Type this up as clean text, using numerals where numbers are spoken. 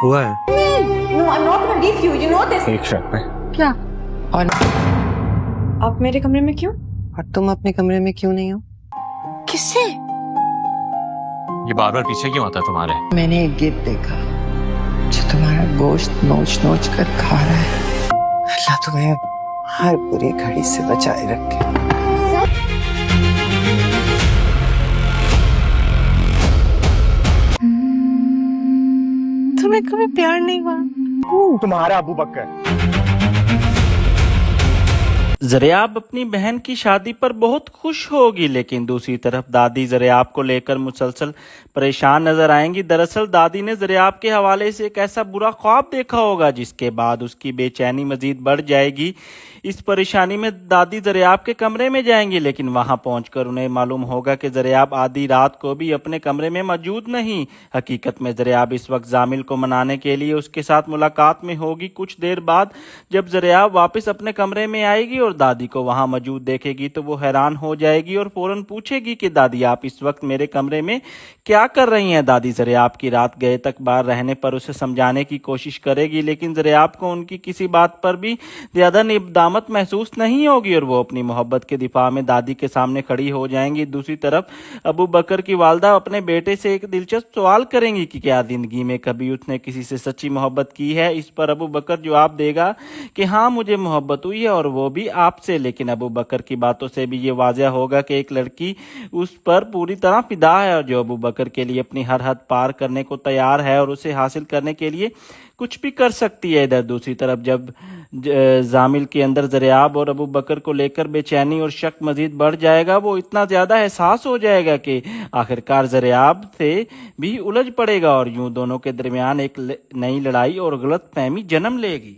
हुआ है। No, I'm not gonna leave you. You know this. एक शर्त पे। क्या? और आप मेरे कमरे में क्यों? और तुम अपने कमरे में क्यों नहीं हो? किससे? ये बार बार पीछे क्यों आता है तुम्हारे? मैंने एक गिद्ध देखा जो तुम्हारा गोश्त नोच नोच कर खा रहा है। अल्लाह तुम्हें हर बुरी घड़ी से बचाए रखे। तुम्हें कभी प्यार नहीं हुआ? तुम्हारा अबू बकर। ज़रियाब अपनी बहन की शादी पर बहुत खुश होगी, लेकिन दूसरी तरफ दादी ज़रियाब को लेकर मुसलसल परेशान नजर आएंगी। दरअसल दादी ने ज़रियाब के हवाले से एक ऐसा बुरा ख्वाब देखा होगा जिसके बाद उसकी बेचैनी मजीद बढ़ जाएगी। इस परेशानी में दादी ज़रियाब के कमरे में जाएंगी, लेकिन वहां पहुंचकर उन्हें मालूम होगा कि ज़रियाब आधी रात को भी अपने कमरे में मौजूद नहीं। हकीकत में ज़रियाब इस वक्त जामिल को मनाने के लिए उसके साथ मुलाकात में होगी। कुछ देर बाद जब ज़रियाब वापस अपने कमरे में आएगी और दादी को वहां मौजूद देखेगी तो वो हैरान हो जाएगी और फौरन पूछेगी कि दादी आप इस वक्त मेरे कमरे में क्या कर रही हैं। दादी ज़रियाब की रात गए तक बाहर रहने पर उसे समझाने की कोशिश करेगी, लेकिन ज़रियाब को उनकी किसी बात पर भी ज्यादा निदामत महसूस नहीं होगी और वो अपनी मोहब्बत के दिफा में दादी के सामने खड़ी हो जाएंगी। दूसरी तरफ अबू बकर की वालदा अपने बेटे से एक दिलचस्प सवाल करेंगी कि क्या जिंदगी में कभी उसने किसी से सच्ची मोहब्बत की है। इस पर अबू बकर जवाब देगा कि हाँ मुझे मोहब्बत हुई है और वो भी आपसे। लेकिन अबू बकर की बातों से भी ये वाज़ह होगा कि एक लड़की उस पर पूरी तरह फिदा है और जो अबू बकर के लिए अपनी हर हद पार करने को तैयार है और उसे हासिल करने के लिए कुछ भी कर सकती है। इधर दूसरी तरफ जब जामिल के अंदर ज़रियाब और अबू बकर को लेकर बेचैनी और शक मजीद बढ़ जाएगा, वो इतना ज़्यादा एहसास हो जाएगा कि आखिरकार ज़रियाब से भी उलझ पड़ेगा और यूं दोनों के दरमियान एक नई लड़ाई और गलत फहमी जन्म लेगी।